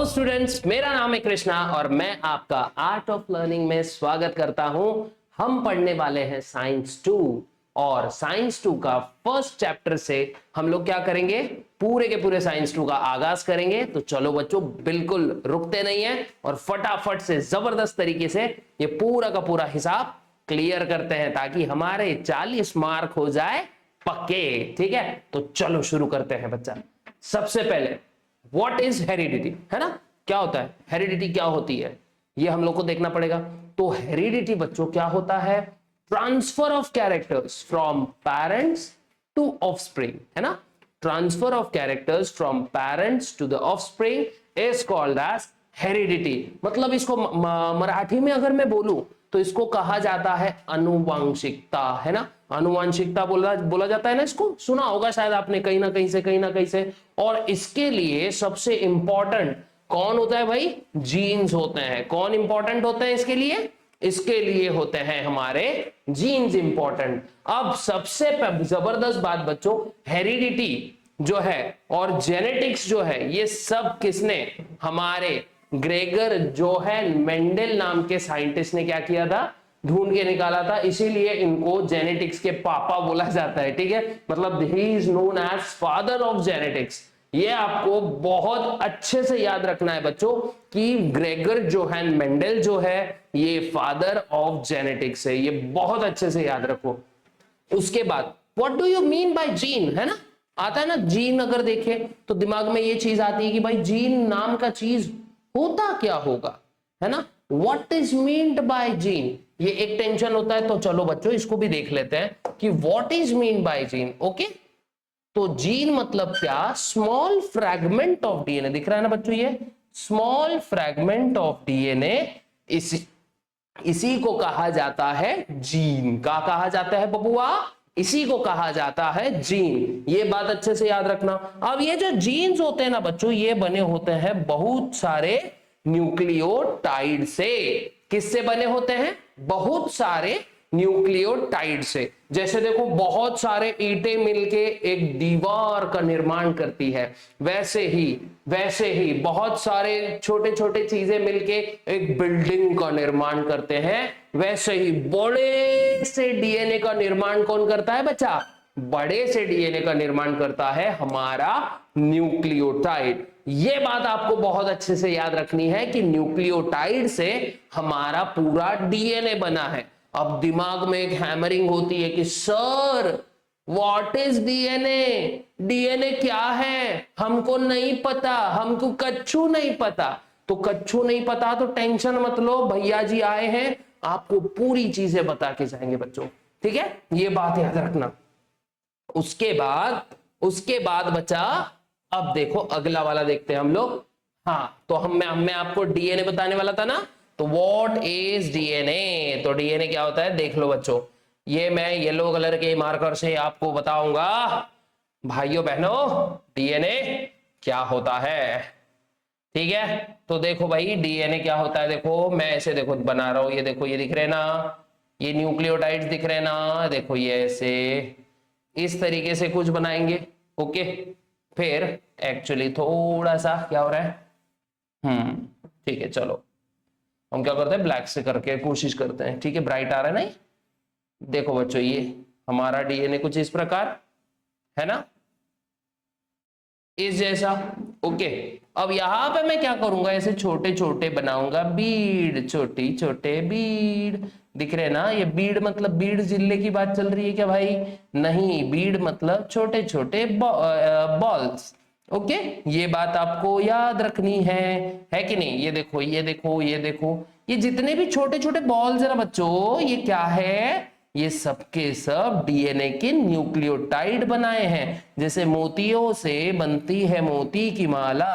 Students, मेरा नाम है कृष्णा और मैं आपका आर्ट ऑफ लर्निंग में स्वागत करता हूं। हम पढ़ने वाले हैं साइंस 2 और साइंस 2 का फर्स्ट चैप्टर से हम लोग क्या करेंगे, पूरे के पूरे साइंस 2 का आगाज करेंगे। तो चलो बच्चों, बिल्कुल रुकते नहीं है और फटाफट से जबरदस्त तरीके से ये पूरा का पूरा हिसाब क्लियर करते हैं ताकि हमारे 40 मार्क हो जाए पक्के। ठीक है, तो चलो शुरू करते हैं बच्चा। सबसे पहले व्हाट इज हेरिडिटी, है ना, क्या होता है हेरिडिटी, क्या होती है ये हम लोग को देखना पड़ेगा। तो हेरिडिटी बच्चों क्या होता है, transfer of characters from parents to offspring, है ना। Transfer of characters from parents to the offspring is called as heredity. मतलब इसको मराठी में अगर मैं बोलूं तो इसको कहा जाता है अनुवांशिकता, है ना। अनुवांशिकता बोला जाता है ना, इसको सुना होगा शायद आपने कहीं ना कहीं से। और इसके लिए सबसे इंपॉर्टेंट कौन होता है भाई, जीन्स होते हैं। कौन इंपॉर्टेंट होते हैं इसके लिए? इसके लिए होते हैं हमारे जीन्स इंपॉर्टेंट। अब सबसे जबरदस्त बात बच्चों, हेरिडिटी जो है और जेनेटिक्स जो है, ये सब किसने, हमारे ग्रेगर जो है मेंडल नाम के साइंटिस्ट ने क्या किया था, ढूंढ के निकाला था। इसीलिए इनको जेनेटिक्स के पापा बोला जाता है। ठीक है, मतलब he is known as father of genetics. ये आपको बहुत अच्छे से याद रखना है बच्चों कि ग्रेगर जोहान मेंडल जो है ये फादर ऑफ जेनेटिक्स है। ये बहुत अच्छे से याद रखो। उसके बाद what do you mean bye gene, है ना, आता है ना जीन। अगर देखे तो दिमाग में ये चीज आती है कि भाई जीन नाम का चीज होता क्या होगा, है ना। What is meant by gene, ये एक टेंशन होता है। तो चलो बच्चों इसको भी देख लेते हैं कि what is mean by gene. Okay, तो जीन मतलब क्या, स्मॉल फ्रैगमेंट ऑफ डीएनए। दिख रहा है ना बच्चों, ये स्मॉल फ्रैगमेंट ऑफ डीएनए, इसी को कहा जाता है जीन। का कहा जाता है बबुआ, इसी को कहा जाता है जीन। ये बात अच्छे से याद रखना। अब ये जो जीन्स होते हैं ना बच्चों, ये बने होते हैं बहुत सारे न्यूक्लियोटाइड से। किससे बने होते हैं? बहुत सारे न्यूक्लियोटाइड से। जैसे देखो, बहुत सारे ईंटें मिलके एक दीवार का निर्माण करती है, वैसे ही बहुत सारे छोटे छोटे चीजें मिलके एक बिल्डिंग का निर्माण करते हैं। वैसे ही बड़े से डीएनए का निर्माण कौन करता है बच्चा? बड़े से डीएनए का निर्माण करता है हमारा न्यूक्लियोटाइड। ये बात आपको बहुत अच्छे से याद रखनी है कि न्यूक्लियोटाइड से हमारा पूरा डीएनए बना है। अब दिमाग में एक हैमरिंग होती है कि sir what is DNA, DNA क्या है, हमको नहीं पता, हमको कच्छू नहीं पता। तो कच्छू नहीं पता तो टेंशन मत लो, भैया जी आए हैं, आपको पूरी चीजें बता के जाएंगे बच्चों। ठीक है, ये बात याद रखना। उसके बाद बच्चा, अब देखो अगला वाला देखते हैं हम लोग। हाँ, तो मैं आपको डीएनए बताने वाला था ना, तो व्हाट इज डीएनए। तो डीएनए क्या होता है देख लो बच्चों, ये मैं येलो कलर के मार्कर से आपको बताऊंगा भाइयों बहनों डीएनए क्या होता है। ठीक है, तो देखो भाई डीएनए क्या होता है। देखो मैं ऐसे देखो बना रहा हूं, ये देखो ये दिख रहे ना, ये न्यूक्लियोटाइड्स दिख रहे ना, देखो ये ऐसे इस तरीके से कुछ बनाएंगे। ओके, फिर एक्चुअली थोड़ा सा क्या हो रहा है, ठीक है, चलो हम क्या करते हैं, ब्लैक से करके कोशिश करते हैं। ठीक है, ब्राइट आ रहा है नहीं। देखो बच्चों, ये हमारा डीएनए कुछ इस प्रकार है ना, इस जैसा। ओके, अब यहां पे मैं क्या करूंगा, ऐसे छोटे छोटे बनाऊंगा बीड, छोटी छोटे बीड। दिख रहे ना, ये बीड मतलब बीड जिले की बात चल रही है क्या भाई? नहीं, बीड मतलब छोटे छोटे बॉल्स। ओके, ये बात आपको याद रखनी है कि नहीं। ये देखो ये देखो ये देखो, ये जितने भी छोटे छोटे बॉल्स है ना बच्चों, ये क्या है, ये सब के सब डीएनए के न्यूक्लियोटाइड बनाए हैं। जैसे मोतियों से बनती है मोती की माला,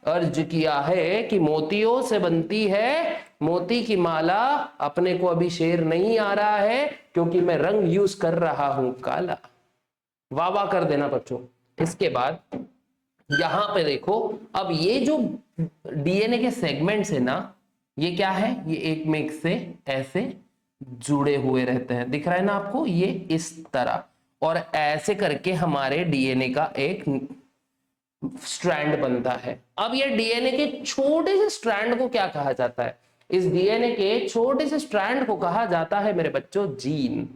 अर्ज किया है कि मोतियों से बनती है मोती की माला। अपने को अभी शेर नहीं आ रहा है क्योंकि मैं रंग यूज कर रहा हूं काला। वाह वाह कर देना बच्चों। इसके बाद यहां पे देखो, अब ये जो डीएनए के सेगमेंट्स है ना, ये क्या है, ये एक में एक से ऐसे जुड़े हुए रहते हैं। दिख रहा है ना आपको, ये इस तरह, और ऐसे करके हमारे डीएनए का एक स्ट्रैंड बनता है। अब ये डीएनए के छोटे से स्ट्रैंड को क्या कहा जाता है? इस डीएनए के छोटे से स्ट्रैंड को कहा जाता है मेरे बच्चों जीन।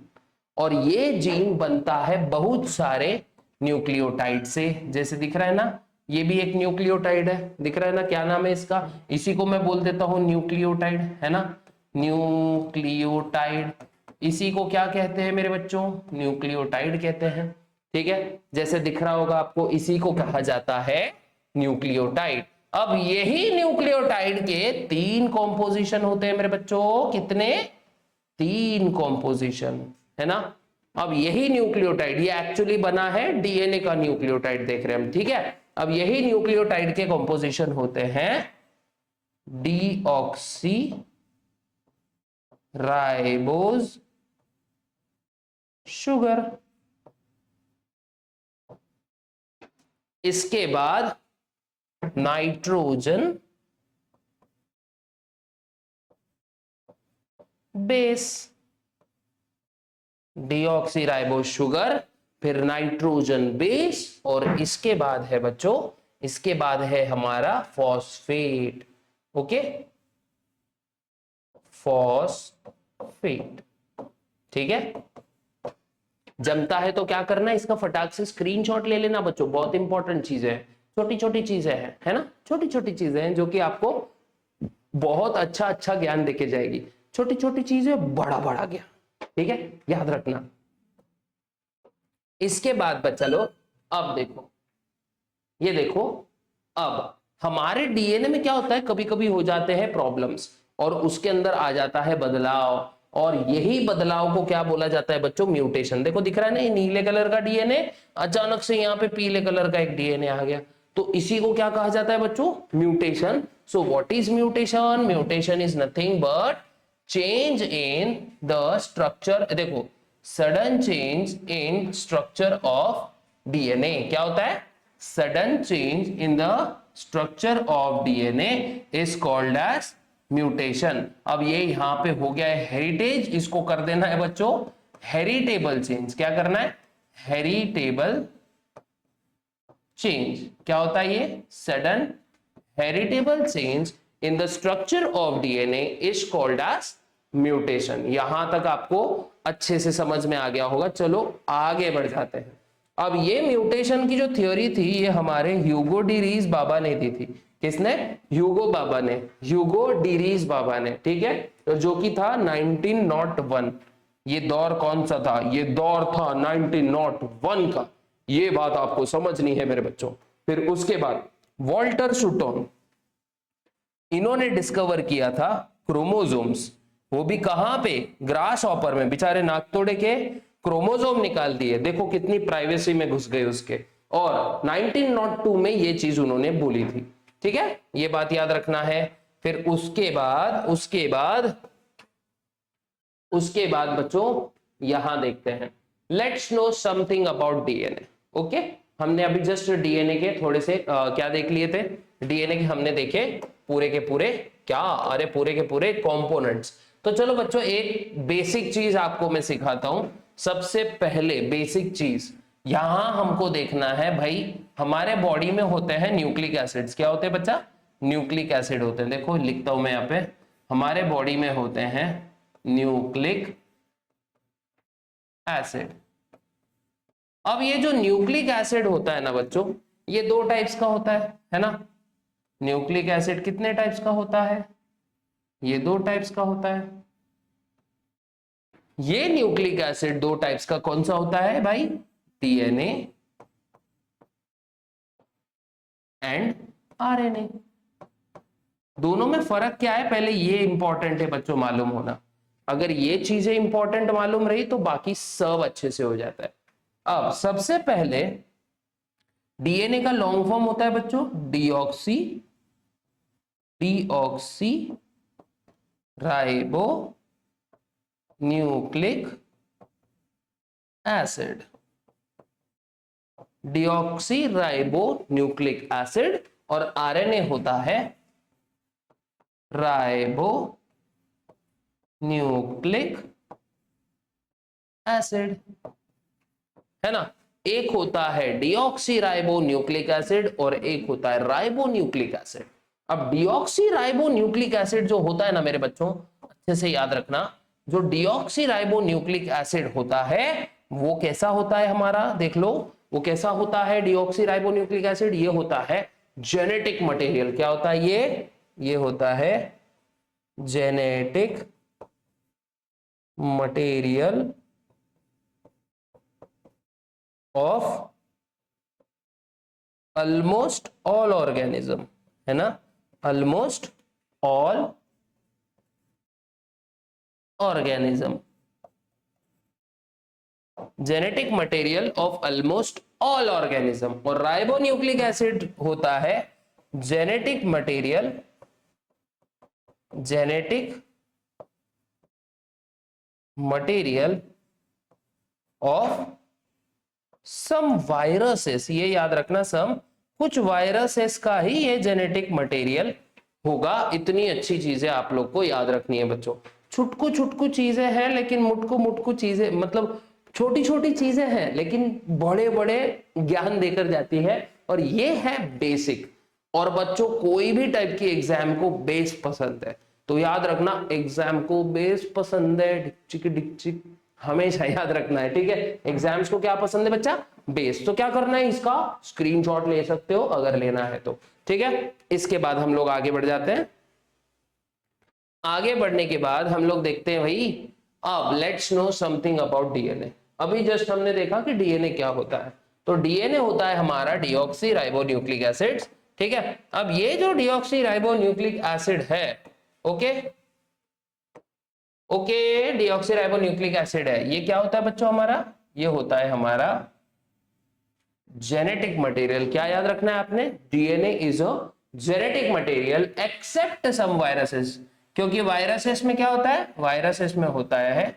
और ये जीन बनता है बहुत सारे न्यूक्लियोटाइड से, जैसे दिख रहा है ना, ये भी एक न्यूक्लियोटाइड है, दिख रहा है ना, क्या नाम है इसका? इसी को मैं बोल देता हूं न्यूक्लियोटाइड, है ना, न्यूक्लियोटाइड। इसी को क्या कहते हैं मेरे बच्चों? न्यूक्लियोटाइड कहते हैं। ठीक है, जैसे दिख रहा होगा आपको, इसी को कहा जाता है न्यूक्लियोटाइड। अब यही न्यूक्लियोटाइड के 3 कॉम्पोजिशन होते हैं मेरे बच्चों। कितने? 3 कॉम्पोजिशन, है ना। अब यही न्यूक्लियोटाइड, ये एक्चुअली बना है डीएनए का न्यूक्लियोटाइड, देख रहे हैं हम, ठीक है। अब यही न्यूक्लियोटाइड के कॉम्पोजिशन होते हैं डीऑक्सी राइबोज शुगर। इसके बाद नाइट्रोजन बेस, डीऑक्सीराइबोज शुगर, फिर नाइट्रोजन बेस, और इसके बाद है बच्चों, इसके बाद है हमारा फॉस्फेट। ओके, फॉस्फेट, ठीक है। जमता है तो क्या करना है, इसका फटाक से स्क्रीनशॉट ले लेना बच्चों, बहुत इंपॉर्टेंट चीजें हैं, छोटी छोटी चीजें हैं, है ना, छोटी छोटी चीजें हैं जो कि आपको बहुत अच्छा अच्छा ज्ञान देके जाएगी। छोटी छोटी चीजें, बड़ा बड़ा ज्ञान, ठीक है, याद रखना। इसके बाद बच्चा लोग, अब देखो, ये देखो, अब हमारे डीएनए में क्या होता है, कभी कभी हो जाते हैं प्रॉब्लम्स और उसके अंदर आ जाता है बदलाव, और यही बदलाव को क्या बोला जाता है बच्चों? म्यूटेशन। देखो दिख रहा है ना, ये नीले कलर का डीएनए अचानक से यहाँ पे पीले कलर का एक डीएनए आ गया, तो इसी को क्या कहा जाता है बच्चों? Mutation. So what is mutation? Mutation is nothing but change in the structure, देखो, sudden change in structure of DNA. क्या होता है? Sudden change in the structure of DNA is called as mutation. अब ये यहां पे हो गया है हेरिटेज, इसको कर देना है बच्चों हेरिटेबल चेंज। क्या करना है? Heritable change. क्या होता है ये? Sudden heritable change in the structure of DNA is called as mutation. यहां तक आपको अच्छे से समझ में आ गया होगा। चलो आगे बढ़ जाते हैं। अब ये म्यूटेशन की जो थ्योरी थी, ये हमारे ह्यूगो डी रीज बाबा ने दी थी। किसने? ह्यूगो बाबा ने, ह्यूगो डी रीज बाबा ने, ठीक है, तो जो कि था 1901। ये दौर कौन सा था? ये दौर था 1901 का, ये बात आपको समझनी है मेरे बच्चों। फिर उसके बाद वॉल्टर शूटोन, इन्होंने डिस्कवर किया था क्रोमोसोम्स, वो भी कहां पे? ग्रास हॉपर में। बेचारे नाकतोड़े के क्रोमोसोम निकाल दिए, देखो कितनी प्राइवेसी में घुस गए उसके। और 1902 में ये चीज उन्होंने बोली थी, ठीक है, ये बात याद रखना है। फिर उसके बाद बच्चों यहां देखते हैं, let's know something about DNA. Okay, हमने अभी जस्ट डीएनए के थोड़े से क्या देख लिए थे? डीएनए के हमने देखे पूरे के पूरे क्या, अरे पूरे के पूरे कंपोनेंट्स। तो चलो बच्चों, एक बेसिक चीज आपको मैं सिखाता हूं। सबसे पहले बेसिक चीज यहां हमको देखना है भाई, हमारे बॉडी में होते हैं न्यूक्लिक एसिड्स। क्या होते हैं बच्चा? न्यूक्लिक एसिड होते हैं। देखो लिखता हूं मैं यहाँ पे, हमारे बॉडी में होते हैं न्यूक्लिक एसिड। अब ये जो न्यूक्लिक एसिड होता है ना बच्चों, ये 2 टाइप्स का होता है ना। न्यूक्लिक एसिड कितने टाइप्स का होता है? ये 2 टाइप्स का होता है। ये न्यूक्लिक एसिड 2 टाइप्स का कौन सा होता है भाई? DNA and RNA. दोनों में फर्क क्या है, पहले ये इंपॉर्टेंट है बच्चों मालूम होना। अगर ये चीजें इंपॉर्टेंट मालूम रही तो बाकी सब अच्छे से हो जाता है। अब सबसे पहले डीएनए का लॉन्ग फॉर्म होता है बच्चों deoxy ribo nucleic acid. Deoxy ribo nucleic acid, और आरएनए होता है राइबो न्यूक्लिक एसिड, है ना। एक होता है डिऑक्सी राइबो न्यूक्लिक एसिड और एक होता है राइबो न्यूक्लिक एसिड। अब डिऑक्सी राइबो न्यूक्लिक एसिड जो होता है ना मेरे बच्चों, अच्छे से याद रखना, जो डिऑक्सी राइबो न्यूक्लिक एसिड होता है वो कैसा होता है हमारा, देख लो वो कैसा होता है डिऑक्सी राइबो न्यूक्लिक एसिड, ये होता है जेनेटिक मटेरियल। क्या होता है ये होता है genetic material of almost all organism, है ना, almost all organism, genetic material of almost all organism. और राइबोन्यूक्लिक एसिड होता है genetic material of some viruses, ये याद रखना, सम कुछ वायरसेस का ही ये जेनेटिक मटेरियल होगा। इतनी अच्छी चीजें आप लोग को याद रखनी है बच्चों। छुटकू छुटकू चीजें हैं लेकिन मुटकू मुटकू चीजें, मतलब छोटी छोटी चीजें हैं लेकिन बड़े बड़े ज्ञान देकर जाती है, और ये है बेसिक। और बच्चों कोई भी टाइप की एग्जाम को बेस पसंद है तो याद रखना, एग्जाम को बेस पसंद है, डिक्चिक डिक्चिक हमेशा याद रखना है, ठीक है। एग्जाम्स को क्या पसंद है बच्चा, बेस। तो क्या करना है, इसका स्क्रीनशॉट ले सकते हो अगर लेना है तो, ठीक है। इसके बाद हम लोग आगे बढ़ जाते हैं। आगे बढ़ने के बाद हम लोग देखते हैं भाई, अब let's know something about DNA. अभी जस्ट हमने देखा कि डीएनए क्या होता है, तो डीएनए होता है हमारा डीऑक्सी राइबो न्यूक्लिक एसिड, ठीक है। अब ये जो डीऑक्सी राइबो न्यूक्लिक एसिड है, okay deoxy ribo nucleic acid है, ये क्या होता है बच्चों हमारा, ये होता है हमारा जेनेटिक मटेरियल। क्या याद रखना है आपने, DNA is a genetic material except some viruses. क्योंकि वायरसेस में क्या होता है, वायरसेस में होता है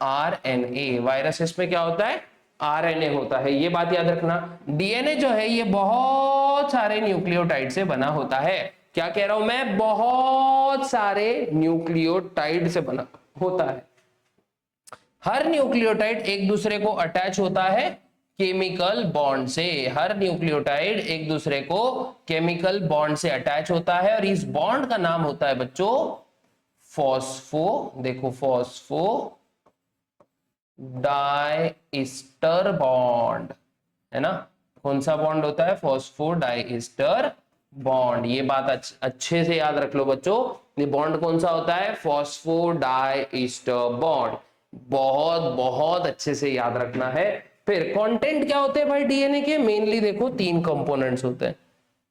आरएनए, वायरसेस में क्या होता है, आरएनए होता है, ये बात याद रखना। डीएनए जो है ये बहुत सारे न्यूक्लियोटाइड से बना होता है। क्या कह रहा हूं मैं, बहुत सारे न्यूक्लियोटाइड से बना होता है। हर न्यूक्लियोटाइड एक दूसरे को अटैच होता है केमिकल बॉन्ड से, हर न्यूक्लियोटाइड एक दूसरे को केमिकल बॉन्ड से अटैच होता है, और इस बॉन्ड का नाम होता है बच्चों फॉस्फो, देखो फॉस्फो डाइस्टर बॉन्ड, है ना। कौन सा बॉन्ड होता है, फॉस्फो डाइस्टर बॉन्ड। ये बात अच्छे से याद रख लो बच्चों, ये बॉन्ड कौन सा होता है, फॉस्फो डाइस्टर बॉन्ड। बहुत बहुत अच्छे से याद रखना है। फिर कंटेंट क्या होते हैं भाई डीएनए के, मेनली देखो 3 कंपोनेंट्स होते हैं,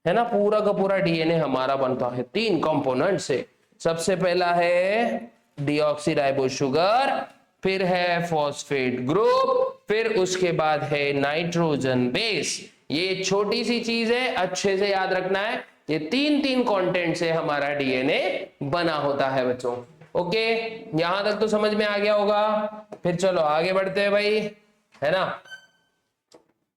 है ना। पूरा का पूरा डीएनए हमारा बनता है 3 कंपोनेंट से। सबसे पहला है डीऑक्सीराइबो शुगर, फिर है फॉस्फेट ग्रुप, फिर उसके बाद है नाइट्रोजन बेस। ये छोटी सी चीज है, अच्छे से याद रखना है। ये 3 कंटेंट से हमारा डीएनए बना होता है बच्चों। ओके, यहां तक तो समझ में आ गया होगा। फिर चलो आगे बढ़ते हैं भाई, है ना।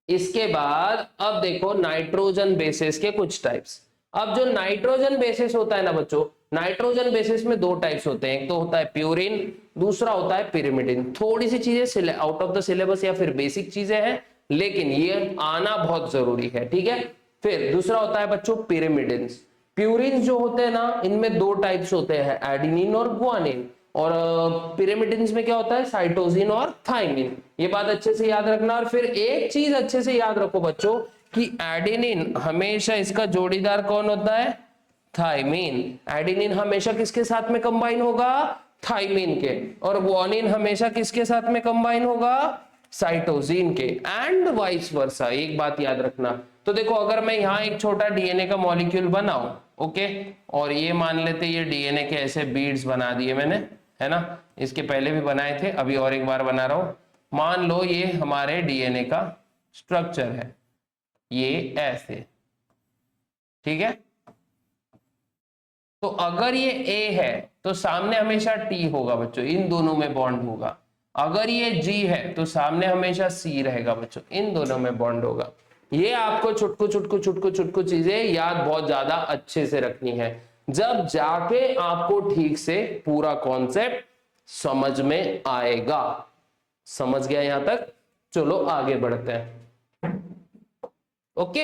इसके बाद अब देखो नाइट्रोजन बेसिस के कुछ टाइप्स। अब जो नाइट्रोजन बेसिस होता है ना बच्चों, नाइट्रोजन बेसिस में 2 टाइप्स होते हैं, एक तो होता है प्यूरिन, दूसरा होता है पिरिमिडिन। थोड़ी सी चीजें आउट ऑफ द सिलेबस या फिर बेसिक चीजें हैं, लेकिन ये आना बहुत जरूरी है, ठीक है। फिर दूसरा होता है बच्चों पिरिमिडिन। प्यूरिन जो होते हैं ना, इनमें 2 टाइप्स होते हैं, एडिनिन और गुआनिन। और पिरिमिडिन्स में क्या होता है, साइटोसिन और थाइमिन। ये बात अच्छे से याद रखना। और फिर एक चीज अच्छे से याद रखो बच्चों कि एडेनिन हमेशा इसका जोड़ीदार कौन होता है, थाइमिन। एडेनिन हमेशा किसके साथ में कंबाइन होगा, थाइमिन के। और गुआनिन हमेशा किसके साथ में कंबाइन होगा, साइटोसिन के, एंड वाइस वर्सा। एक बात याद रखना। तो देखो अगर मैं यहाँ एक छोटा डीएनए का मॉलिक्यूल बनाऊं, ओके, और ये मान लेते ये डीएनए के ऐसे बीड्स बना दिए मैंने, है ना। इसके पहले भी बनाए थे, अभी और एक बार बना रहा हूं। मान लो ये हमारे डीएनए का स्ट्रक्चर है, ये ऐसे, ठीक है। तो अगर ये ए है तो सामने हमेशा टी होगा बच्चों, इन दोनों में बॉन्ड होगा। अगर ये जी है तो सामने हमेशा सी रहेगा बच्चों, इन दोनों में बॉन्ड होगा। ये आपको छुटकू छुटकू छुटकू छुटकू चीजें याद बहुत ज्यादा अच्छे से रखनी है, जब जाके आपको ठीक से पूरा कॉन्सेप्ट समझ में आएगा। समझ गया यहां तक, चलो आगे बढ़ते हैं। ओके।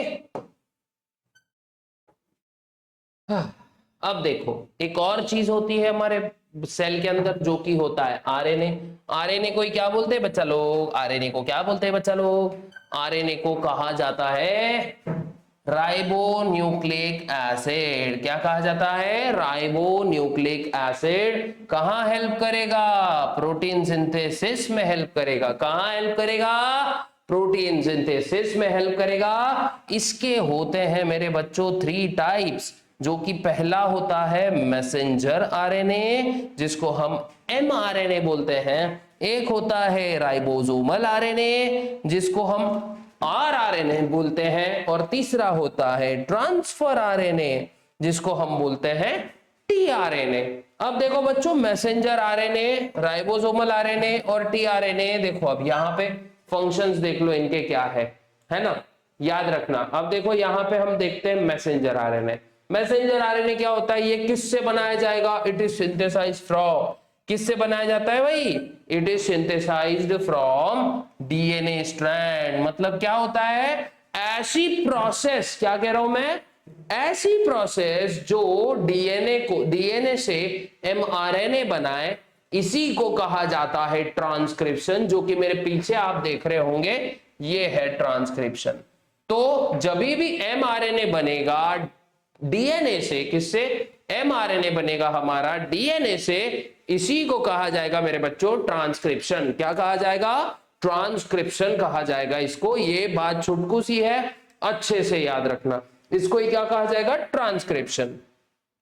अब देखो एक और चीज होती है हमारे सेल के अंदर जो कि होता है आरएनए। आरएनए को क्या बोलते हैं बच्चा लोग? आरएनए को क्या बोलते हैं बच्चा लोग? आरएनए को कहा जाता है राइबो न्यूक्लिक एसिड। क्या कहा जाता है? Ribo nucleic acid. कहां हेल्प करेगा? प्रोटीन सिंथेसिस में हेल्प करेगा। कहां हेल्प करेगा? प्रोटीन सिंथेसिस में हेल्प करेगा। इसके होते हैं मेरे बच्चों 3 टाइप्स, जो कि पहला होता है मैसेंजर आरएनए जिसको हम एमआरएनए बोलते हैं। एक होता है राइबोसोमल आरएनए जिसको हम आरआरएनए बोलते हैं। और तीसरा होता है ट्रांसफर आरएनए जिसको हम बोलते हैं टीआरएनए। अब देखो बच्चों मैसेंजर आरएनए, राइबोसोमल आरएनए और टीआरएनए, देखो अब यहां पे फंक्शंस देख लो इनके क्या है ना, याद रखना। अब देखो यहां पे हम देखते हैं मैसेंजर आरएनए। मैसेंजर आरएनए क्या होता है? ये किससे बनाया जाएगा? इट इज सिंथेसाइज्ड फ्रॉम, किससे बनाया जाता है भाई? It is synthesized from DNA strand. मतलब क्या होता है? ऐसी प्रोसेस, क्या कह रहा हूं मैं? ऐसी प्रोसेस जो डीएनए से एमआरएनए बनाए, इसी को कहा जाता है ट्रांसक्रिप्शन। जो कि मेरे पीछे आप देख रहे होंगे ये है ट्रांसक्रिप्शन। तो जब भी एमआरएनए बनेगा डीएनए से, किससे? एमआरएनए बनेगा हमारा डीएनए से, इसी को कहा जाएगा मेरे बच्चों ट्रांसक्रिप्शन। क्या कहा जाएगा? ट्रांसक्रिप्शन कहा जाएगा इसको। ये बात छुटकू सी है, अच्छे से याद रखना। इसको ही क्या कहा जाएगा? ट्रांसक्रिप्शन।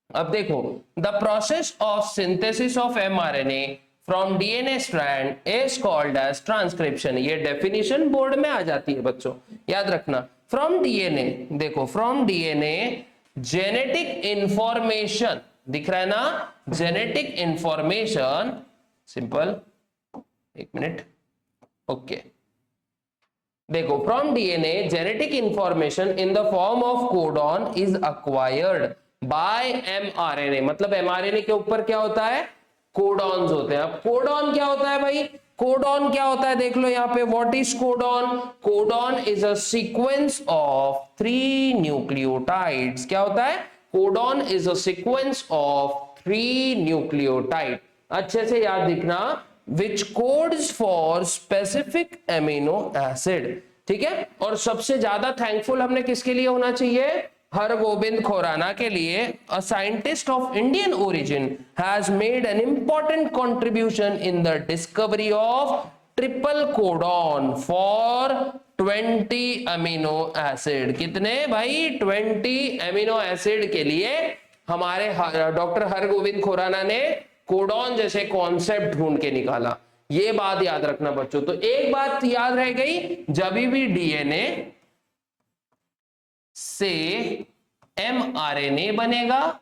अब देखो the process of synthesis of mRNA from DNA strand is called as transcription. ये डेफिनेशन बोर्ड में आ जाती है बच्चों, याद रखना। फ्रॉम डीएनए, देखो फ्रॉम डीएनए जेनेटिक इंफॉर्मेशन, दिख रहा है ना? जेनेटिक इंफॉर्मेशन, सिंपल, एक मिनट, ओके। देखो from DNA genetic information in the form of codon is acquired by mRNA. मतलब एमआरएनए के ऊपर क्या होता है? कोडॉन्स होते हैं। अब कोडॉन क्या होता है भाई? कोडॉन क्या होता है देख लो यहां पे। What is codon? Codon is a sequence of 3 nucleotides. क्या होता है? Codon is a sequence of 3 nucleotide. अच्छे से याद दिखना, which codes for specific amino acid. ठीक है। और सबसे ज्यादा थैंकफुल हमने किसके लिए होना चाहिए? हरगोविंद खुराना के लिए। A scientist of Indian origin has made an important contribution in the discovery of triple codon for 20 amino acid. कितने भाई? 20 अमीनो एसिड के लिए हमारे डॉक्टर हरगोविंद खुराना ने कोडॉन जैसे कॉन्सेप्ट ढूंढ के निकाला। ये बात याद रखना बच्चों। तो एक बात याद रह गई, जब भी डीएनए से एमआरएनए बनेगा,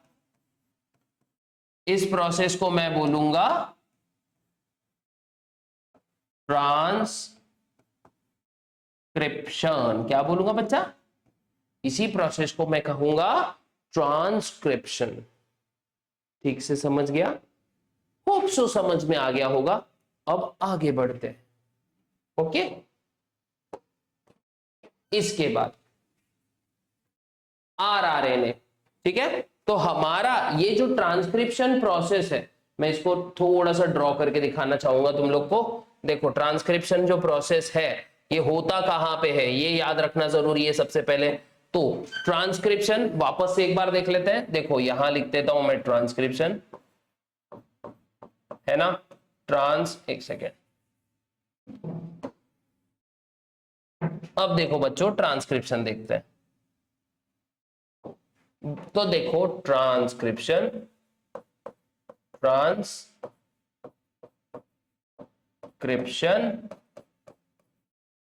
इस प्रोसेस को मैं बोलूंगा ट्रांसक्रिप्शन। क्या बोलूंगा बच्चा? इसी प्रोसेस को मैं कहूंगा ट्रांसक्रिप्शन। ठीक से समझ गया? होप सो समझ में आ गया होगा। अब आगे बढ़ते हैं। ओके, इसके बाद आरआरएनए। ठीक है। तो हमारा ये जो ट्रांसक्रिप्शन प्रोसेस है, मैं इसको थोड़ा सा ड्रॉ करके दिखाना चाहूंगा तुम लोग को। देखो ट्रांसक्रिप्शन जो प्रोसेस है ये होता कहां पे है, ये याद रखना जरूरी है सबसे पहले। तो ट्रांसक्रिप्शन वापस से एक बार देख लेते हैं। देखो यहां लिख देता हूं मैं ट्रांसक्रिप्शन, है ना? एक सेकेंड। अब देखो बच्चों ट्रांसक्रिप्शन देखते हैं। तो देखो transcription,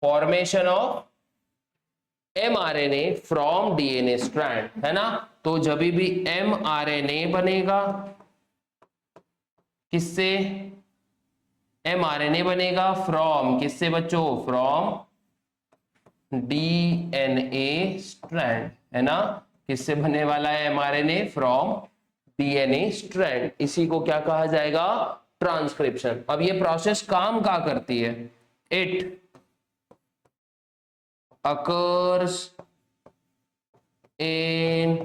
formation of mRNA from DNA strand, है ना? तो जब भी एमआरएनए बनेगा, किससे? एमआरएनए बनेगा फ्रॉम, किससे बच्चों? फ्रॉम डीएनए स्ट्रैंड, है ना? किससे बनने वाला है एमआरएनए? From DNA strand. इसी को क्या कहा जाएगा? ट्रांसक्रिप्शन। अब ये प्रोसेस काम क्या करती है? It occurs in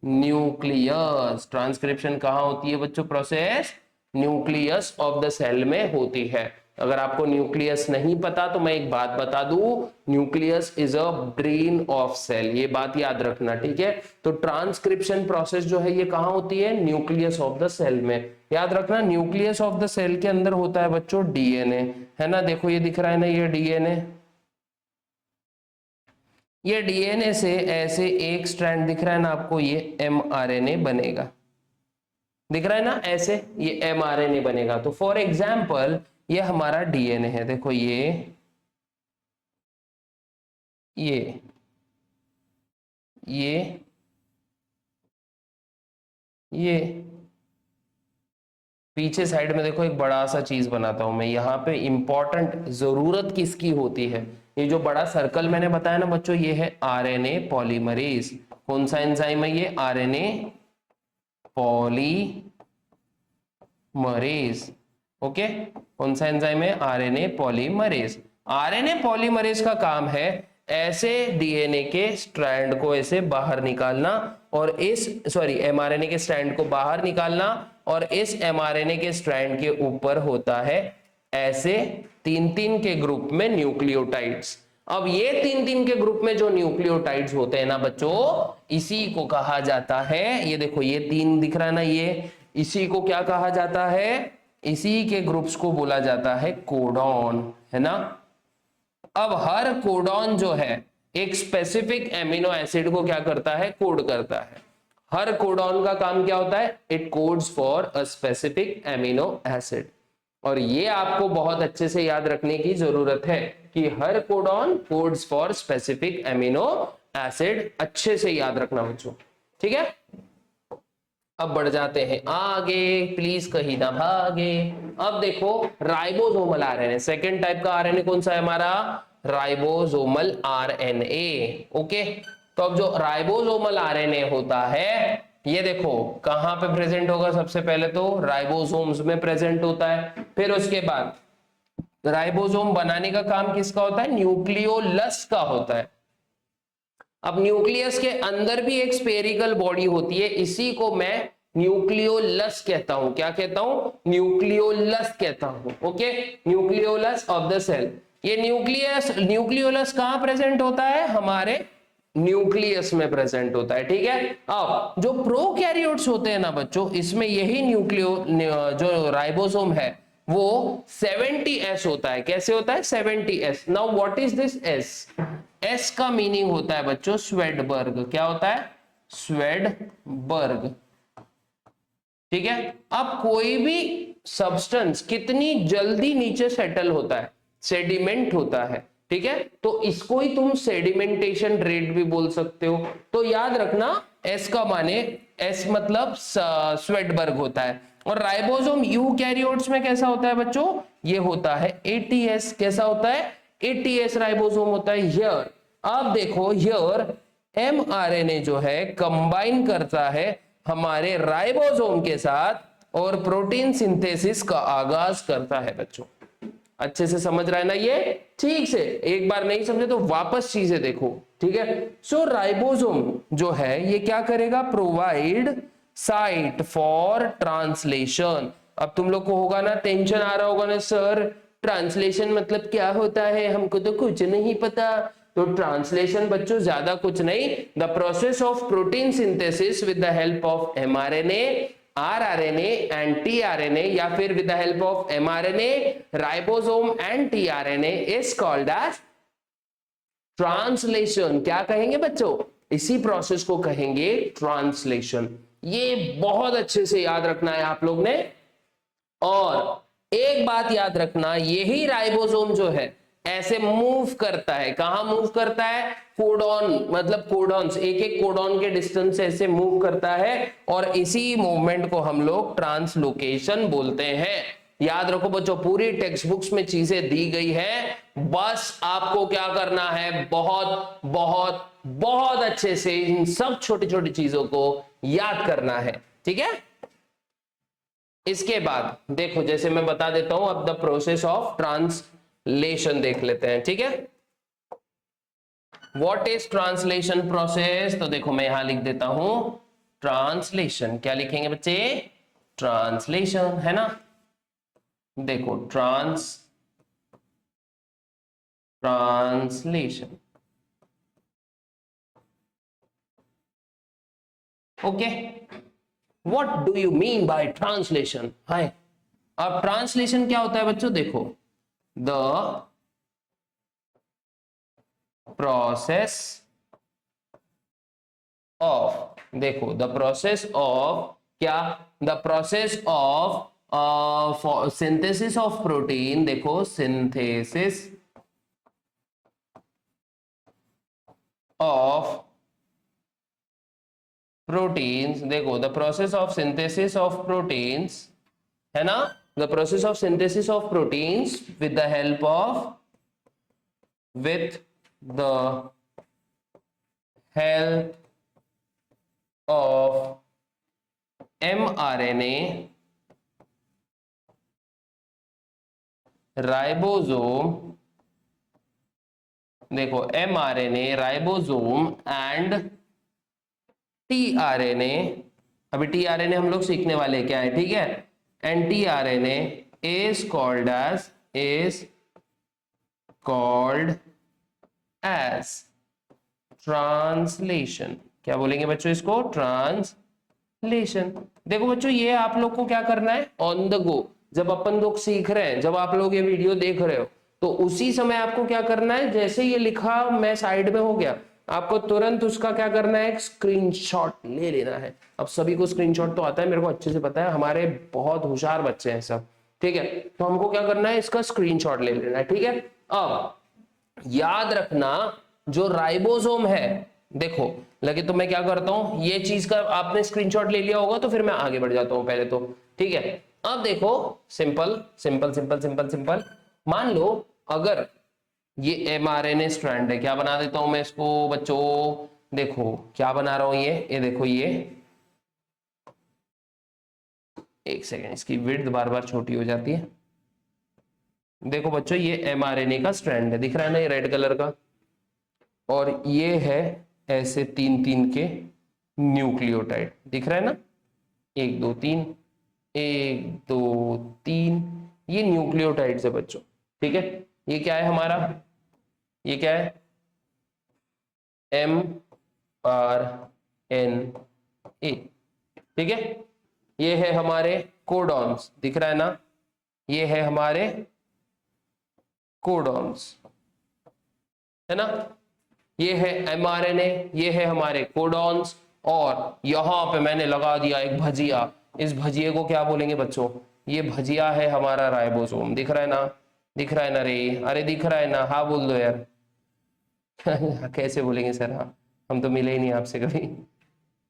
nucleus. Transcription कहाँ होती है बच्चों? Process nucleus of the cell में होती है। अगर आपको न्यूक्लियस नहीं पता तो मैं एक बात बता दूं, nucleus is a brain of cell, ये बात याद रखना, ठीक है। तो ट्रांसक्रिप्शन प्रोसेस जो है ये कहाँ होती है? न्यूक्लियस ऑफ द सेल में। याद रखना न्यूक्लियस ऑफ द सेल के अंदर होता है बच्चों डीएनए, है ना। देखो ये दिख रहा है ना, ये डीएनए, ये डीएनए से ऐसे एक स्ट्रैंड दिख रहा है ना आपको, ये एमआरएनए बनेगा, दिख रहा है ना ऐसे, ये एमआरएनए बनेगा। तो फॉर एग्जांपल ये हमारा डीएनए है, देखो ये ये ये पीछे साइड में देखो एक बड़ा सा चीज बनाता हूं मैं यहाँ पे, इंपॉर्टेंट जरूरत किसकी होती है? ये जो बड़ा सर्कल मैंने बताया ना बच्चों, ये है आरएनए पॉलीमरेज। कौन सा एंजाइम है ये? RNA polymerase. ओके, कौन सा एंजाइम है? RNA polymerase. आरएनए पॉलीमरेज का काम है ऐसे डीएनए के स्ट्रैंड को ऐसे बाहर निकालना, और इस एमआरएनए के स्ट्रैंड को बाहर निकालना, और इस एमआरएनए के स्ट्रैंड के ऊपर होता है ऐसे तीन तीन के ग्रुप में न्यूक्लियोटाइड्स। अब ये तीन तीन के ग्रुप में जो न्यूक्लियोटाइड्स होते हैं ना बच्चों, इसी को कहा जाता है, ये देखो ये तीन दिख रहा है ना, ये इसी को क्या कहा जाता है? इसी के ग्रुप्स को बोला जाता है कोडॉन, है ना। अब हर कोडॉन जो है एक स्पेसिफिक एमिनो एसिड को क्या करता है? कोड करता है। हर कोडॉन का काम क्या होता है? It codes for a specific amino acid. और ये आपको बहुत अच्छे से याद रखने की जरूरत है कि हर codon codes for specific amino acid, अच्छे से याद रखना बच्चों, ठीक है। अब बढ़ जाते हैं आगे, प्लीज कहीं ना भागे। अब देखो राइबोसोमल आरएनए, सेकेंड टाइप का आरएनए कौन सा है हमारा? Ribosomal RNA. ओके, तो अब जो राइबोसोमल आरएनए होता है, ये देखो कहां पे प्रेजेंट होगा? सबसे पहले तो राइबोसोम्स में प्रेजेंट होता है, फिर उसके बाद राइबोसोम बनाने का काम किसका होता है? न्यूक्लियोलस का होता है। अब न्यूक्लियस के अंदर भी एक स्फेरिकल बॉडी होती है, इसी को मैं न्यूक्लियोलस कहता हूं। क्या कहता हूं? न्यूक्लियोलस कहता हूं। Okay, nucleolus of the cell. ये न्यूक्लियोलस कहां प्रेजेंट होता है? हमारे न्यूक्लियस में प्रेजेंट होता है, ठीक है। अब जो प्रोकैरियोट्स होते हैं ना बच्चों, इसमें यही जो राइबोसोम है वो 70s होता है। कैसे होता है? 70s। Now what is this S? S का मीनिंग होता है बच्चों स्वेडबर्ग। क्या होता है? स्वेडबर्ग, ठीक है। अब कोई भी सब्सटेंस कितनी जल्दी नीचे सेटल होता है? सेडिमेंट होता है, ठीक है। तो इसको ही तुम सेडिमेंटेशन रेट भी बोल सकते हो। तो याद रखना एस का माने, एस मतलब स्वेडबर्ग होता है। और राइबोसोम यूकैरियोट्स में कैसा होता है बच्चों? ये होता है एटीएस। कैसा होता है? एटीएस राइबोसोम होता है। हियर अब देखो, हियर एमआरएनए जो है कंबाइन करता है हमारे राइबोसोम के साथ और प्रोटीन सिंथेसिस का आगाज करता है बच्चों। अच्छे से समझ रहा है ना ये? ठीक से, एक बार नहीं समझे तो वापस चीजें देखो, ठीक है। सो राइबोसोम जो है ये क्या करेगा? Provide site for translation. अब तुम लोग को होगा ना टेंशन आ रहा होगा ना, सर ट्रांसलेशन मतलब क्या होता है? हमको तो कुछ नहीं पता। तो ट्रांसलेशन बच्चों ज्यादा कुछ नहीं, the process of protein synthesis with the help of mRNA, rRNA and tRNA, या फिर with the help of mRNA, ribosome and tRNA is called as translation. क्या कहेंगे बच्चों? इसी प्रोसेस को कहेंगे ट्रांसलेशन। ये बहुत अच्छे से याद रखना है आप लोग ने। और एक बात याद रखना, यही राइबोसोम जो है ऐसे मूव करता है। कहां मूव करता है? कोडॉन, मतलब कोडॉन्स, एक एक कोडॉन के डिस्टेंस से ऐसे मूव करता है, और इसी मूवमेंट को हम लोग ट्रांसलोकेशन बोलते हैं। याद रखो बच्चों, पूरी टेक्स्ट बुक्स में चीजें दी गई है, बस आपको क्या करना है? बहुत बहुत बहुत अच्छे से इन सब छोटी छोटी चीजों को याद करना है, ठीक है। इसके बाद देखो, जैसे मैं बता देता हूं, अब द प्रोसेस ऑफ ट्रांसलेशन देख लेते हैं, ठीक है। What is translation process? तो देखो मैं यहां लिख देता हूं ट्रांसलेशन। क्या लिखेंगे बच्चे? ट्रांसलेशन, है ना। देखो translation, okay. What do you mean by translation? हाय, अब ट्रांसलेशन क्या होता है बच्चों? देखो, द प्रोसेस ऑफ, देखो द प्रोसेस ऑफ क्या? The process of synthesis of protein. देखो सिंथेसिस ऑफ प्रोटीन्स, देखो the process of synthesis of proteins, है ना। The process of synthesis of proteins with the help of, with the help of mRNA, ribosome, देखो mRNA, ribosome and tRNA। अभी tRNA हम लोग सीखने वाले क्या है, ठीक है। And tRNA is called as translation. क्या बोलेंगे बच्चों इसको? ट्रांसलेशन। देखो बच्चों, ये आप लोग को क्या करना है? ऑन द गो, जब अपन लोग सीख रहे हैं, जब आप लोग ये वीडियो देख रहे हो, तो उसी समय आपको क्या करना है? जैसे ये लिखा मैं साइड में हो गया, आपको तुरंत उसका क्या करना है? एक स्क्रीनशॉट ले लेना है। अब सभी को स्क्रीनशॉट तो आता है, मेरे को अच्छे से पता है, हमारे बहुत होशियार बच्चे हैं सब, ठीक है। तो हमको क्या करना है? इसका स्क्रीनशॉट ले लेना है, ठीक है। अब याद रखना, जो राइबोसोम है, देखो लगे तो मैं क्या करता हूं, ये चीज का आपने स्क्रीनशॉट ले लिया होगा, तो फिर मैं आगे बढ़ जाता हूं पहले तो, ठीक है। अब देखो, simple simple simple simple simple, मान लो अगर ये एमआरएनए स्ट्रैंड है, क्या बना देता हूं मैं इसको बच्चों? देखो क्या बना रहा हूं, ये देखो, ये एक सेकेंड, इसकी विड्थ बार बार छोटी हो जाती है। देखो बच्चों, ये एमआरएनए का स्ट्रैंड है, दिख रहा है ना, ये रेड कलर का, और ये है ऐसे तीन तीन के न्यूक्लियोटाइड, दिख रहा है ना, 1 2 3, 1 2 3, ये न्यूक्लियोटाइड्स है बच्चों, ठीक है। ये क्या है हमारा? ये क्या है? mRNA, ठीक है। ये है हमारे कोडॉन्स, दिख रहा है ना, ये है हमारे कोडॉन्स, है ना। ये है एमआरएनए, ये है हमारे कोडॉन्स, और यहां पे मैंने लगा दिया एक भजिया। इस भजिए को क्या बोलेंगे बच्चों? ये भजिया है हमारा राइबोसोम, दिख रहा है ना, दिख रहा है ना रे? अरे दिख रहा है ना? हाँ बोल दो यार। कैसे बोलेंगे सर? हाँ, हम तो मिले ही नहीं आपसे कभी,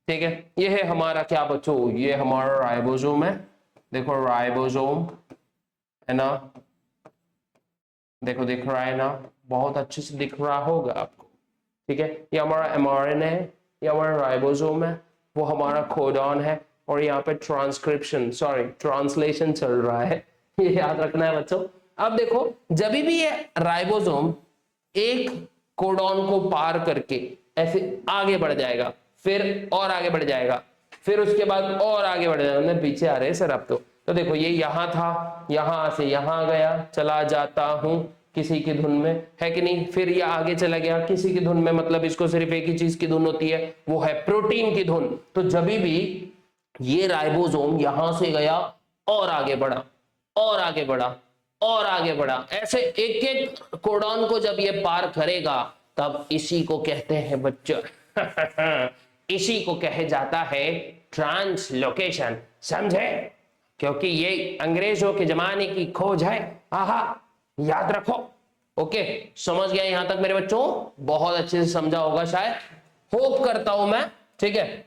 ठीक है। ये है हमारा क्या बच्चों? ये हमारा राइबोसोम है, देखो राइबोसोम, है ना। देखो दिख रहा है ना, बहुत अच्छे से दिख रहा होगा आपको, ठीक है। ये हमारा एमआरएनए है, ये हमारा राइबोसोम है, वो हमारा कोडॉन है, और यहाँ पे ट्रांसलेशन चल रहा है। ये याद रखना है बच्चों। अब देखो, जब भी ये राइबोसोम एक कोडॉन को पार करके ऐसे आगे बढ़ जाएगा, फिर और आगे बढ़ जाएगा, फिर उसके बाद और आगे बढ़ जाएगा, मैं पीछे आ रहे हैं सर अब तो देखो ये यहां था, यहां से यहां गया, चला जाता हूं किसी की धुन में, है कि नहीं। फिर ये आगे चला गया किसी की धुन में, मतलब इसको सिर्फ एक ही चीज की धुन होती है, वो है प्रोटीन की धुन। तो जब भी ये राइबोसोम यहां से गया और आगे बढ़ा और आगे बढ़ा और आगे बढ़ा, ऐसे एक एक कोडॉन को जब ये पार करेगा, तब इसी को कहते हैं बच्चों इसी को कहे जाता है ट्रांसलोकेशन, समझे। क्योंकि ये अंग्रेजों के जमाने की खोज है, आहा, याद रखो। ओके, समझ गया यहां तक मेरे बच्चों? बहुत अच्छे से समझा होगा शायद, होप करता हूं मैं, ठीक है।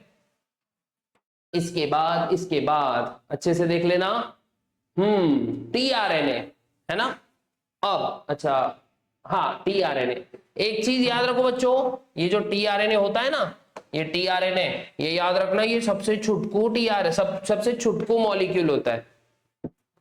इसके बाद अच्छे से देख लेना, टीआरएनए, है ना। अब अच्छा, हाँ टीआरएनए, एक चीज याद रखो बच्चों, ये जो टीआरएनए होता है ना, ये टीआरएनए, ये याद रखना, ये सबसे छुटकू सबसे छुटकू मॉलिक्यूल होता है।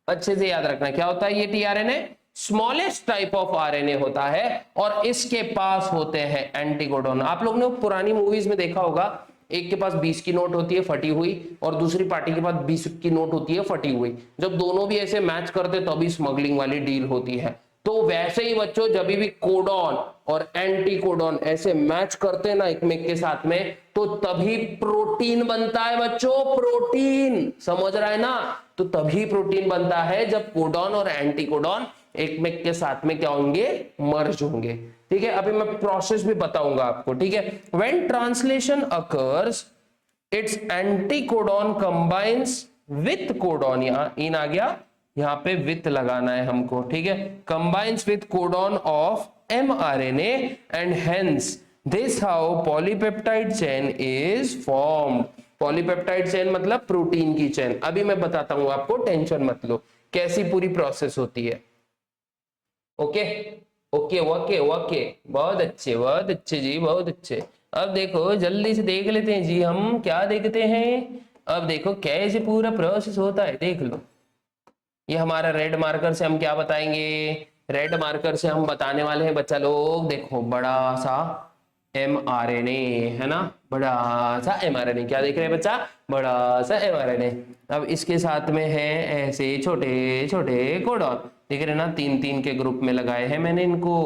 अच्छे से याद रखना क्या होता है ये tRNA? Smallest type of RNA होता है और इसके पास होते हैं एंटीकोडॉन। आप लोग ने पुरानी मूवीज में देखा होगा, एक के पास 20 की नोट होती है फटी हुई और दूसरी पार्टी के पास 20 की नोट होती है फटी हुई। जब दोनों भी ऐसे मैच करते तभी स्मगलिंग वाली डील होती है। तो वैसे ही बच्चों जब भी कोडॉन और एंटीकोडॉन ऐसे मैच करते हैं ना एक में के साथ में, तो तभी प्रोटीन बनता है बच्चों। प्रोटीन समझ रहा है ना? तो तभी प्रोटीन बनता है जब कोडॉन और एंटीकोडॉन एक में के साथ में क्या होंगे, मर्ज होंगे। ठीक है, अभी मैं प्रोसेस भी बताऊंगा आपको। ठीक है, when translation occurs it's anticodon combines with codon, यहां इन आ गया, यहां पे विथ लगाना है हमको। ठीक है, combines with codon of mRNA and hence this how polypeptide chain is formed. Polypeptide chain मतलब प्रोटीन की चेन। अभी मैं बताता हूं आपको, टेंशन मत लो, कैसी पूरी प्रोसेस होती है। ओके ओके ओके ओके, बहुत अच्छे जी, बहुत अच्छे। अब देखो जल्दी से देख लेते हैं जी, हम क्या देखते हैं। अब देखो कैसे पूरा प्रोसेस होता है, देख लो। ये हमारा रेड मार्कर से हम क्या बताएंगे, रेड मार्कर से हम बताने वाले हैं बच्चा लोग, देखो बड़ा सा mRNA है ना, बड़ा सा mRNA। क्या देख रहे हैं बच्चा, बड़ा सा mRNA। अब इसके साथ में है ऐसे छोटे छोटे कोडॉन, देख रहे हैं ना, तीन तीन के ग्रुप में लगाए हैं मैंने इनको,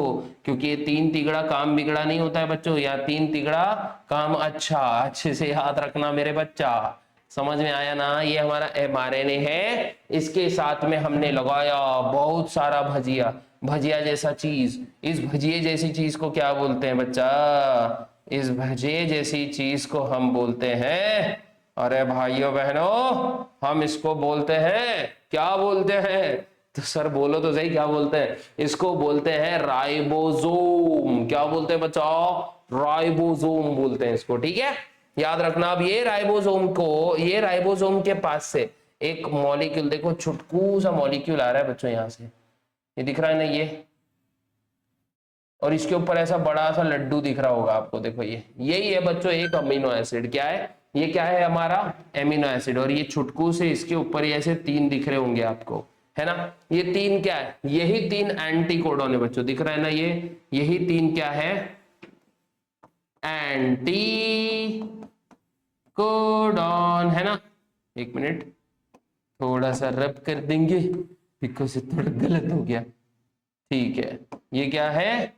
क्योंकि ये तीन तिगड़ा काम बिगड़ा नहीं होता है बच्चों, या तीन तिगड़ा काम अच्छा। अच्छे से याद रखना मेरे बच्चा, समझ में आया ना? ये हमारा mRNA है, इसके साथ में हमने लगाया बहुत सारा भजिया, भजिया जैसा चीज। इस भजिए जैसी चीज को क्या बोलते हैं बच्चा, इस भजिए जैसी चीज को हम बोलते हैं, अरे भाइयों बहनों, हम इसको बोलते हैं, क्या बोलते हैं? तो सर बोलो तो सही, क्या बोलते हैं? इसको बोलते हैं राइबोसोम। क्या बोलते हैं बच्चा, राइबोसोम बोलते हैं इसको। ठीक है, याद रखना। अब ये राइबोसोम को, ये राइबोसोम के पास से एक मॉलिक्यूल, देखो छुटकू सा मॉलिक्यूल आ रहा है बच्चों, यहां से ये दिख रहा है ना ये, और इसके ऊपर ऐसा बड़ा सा लड्डू दिख रहा होगा आपको, देखो ये यही है बच्चों एक अमीनो एसिड। क्या है ये, क्या है हमारा एमिनो एसिड। और ये छुटकू से इसके ऊपर ऐसे तीन दिख रहे होंगे आपको, है ना? ये तीन क्या है, यही तीन एंटीकोडॉन है बच्चों, दिख रहा है ना ये, यही तीन क्या है, एंटी कोडॉन, है ना? एक मिनट, थोड़ा सा रब कर देंगे बिकॉज थोड़ा गलत हो गया। ठीक है, ये क्या है,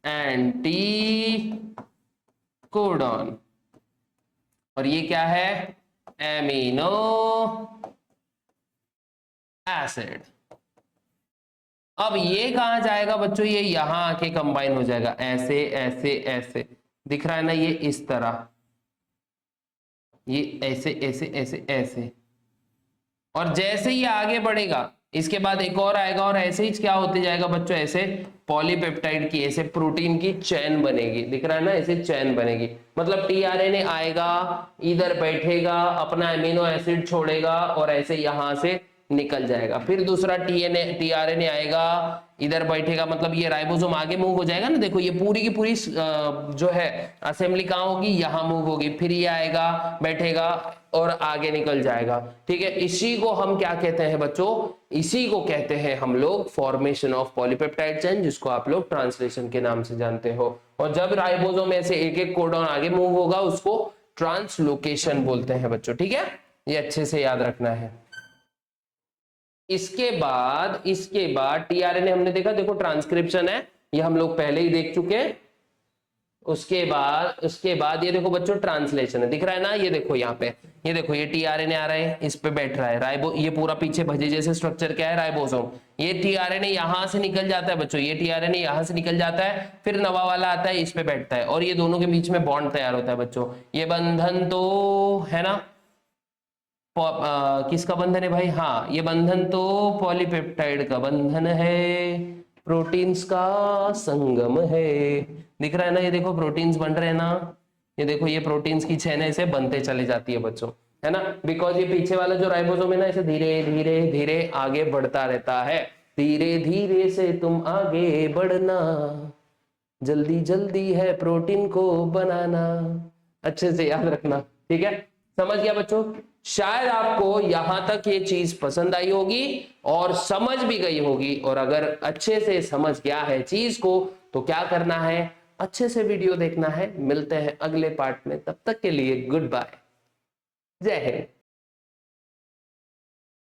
एंटी कोडॉन, और ये क्या है, एमिनो एसिड। अब ये कहां जाएगा बच्चों, ये यहां आके कंबाइन हो जाएगा, ऐसे ऐसे ऐसे, दिख रहा है ना ये इस तरह, ये ऐसे ऐसे ऐसे ऐसे। और जैसे ही आगे बढ़ेगा इसके बाद एक और आएगा, और ऐसे ही क्या होते जाएगा बच्चों, ऐसे पॉलीपेप्टाइड की, ऐसे प्रोटीन की चेन बनेगी, दिख रहा है ना, ऐसे चेन बनेगी। मतलब टीआरएनए आएगा, इधर बैठेगा, अपना एमिनो एसिड छोड़ेगा और ऐसे यहां से निकल जाएगा। फिर दूसरा टीआरएनए आएगा, इधर बैठेगा, मतलब ये राइबोसोम आगे मूव हो जाएगा ना, देखो ये पूरी की पूरी जो है असेंबली कहां होगी, यहां मूव होगी। फिर ये आएगा, बैठेगा और आगे निकल जाएगा। ठीक है, इसी को हम क्या कहते हैं बच्चों, इसी को कहते हैं हम लोग फॉर्मेशन ऑफ पॉलीपेप्टाइड चेन, जिसको आप लोग ट्रांसलेशन के नाम से जानते हो। और जब राइबोसोम में से एक एक कोडॉन आगे मूव होगा उसको ट्रांसलोकेशन बोलते हैं बच्चों। ठीक है, ये अच्छे से याद रखना है। इसके बाद टीआरएनए हमने देखा, देखो ट्रांसक्रिप्शन है, ये हम लोग पहले ही देख चुके हैं। उसके बाद ये देखो बच्चों ट्रांसलेशन है, दिख रहा है ना, ये देखो यहाँ पे, ये देखो ये टीआरएनए आ रहा है, इस पे बैठ रहा है राइबो, ये पूरा पीछे भजे जैसे स्ट्रक्चर क्या है, राइबोसोम। ये टीआरएनए यहां से निकल जाता है बच्चों, ये टीआरएनए यहां से निकल जाता है, फिर नवा वाला आता है, इस पे बैठता है, और ये दोनों के बीच में बॉन्ड तैयार होता है बच्चों। ये बंधन तो है ना, किसका बंधन है भाई, हाँ ये बंधन तो पॉलीपेप्टाइड का बंधन है, प्रोटीन्स का संगम है। दिख रहा है ना, ये देखो प्रोटीन्स बन रहे हैं ना, ये देखो ये प्रोटीन्स की चेन ऐसे बनते चली जाती है बच्चों, है ना, बिकॉज ये पीछे वाला जो राइबोसोम है ना, ऐसे धीरे धीरे धीरे आगे बढ़ता रहता है। धीरे धीरे से तुम आगे बढ़ना, जल्दी जल्दी है प्रोटीन को बनाना, अच्छे से याद रखना। ठीक है, समझ गया बच्चों? शायद आपको यहां तक ये चीज पसंद आई होगी और समझ भी गई होगी। और अगर अच्छे से समझ गया है चीज को तो क्या करना है, अच्छे से वीडियो देखना है। मिलते हैं अगले पार्ट में, तब तक के लिए गुड बाय, जय हिंद।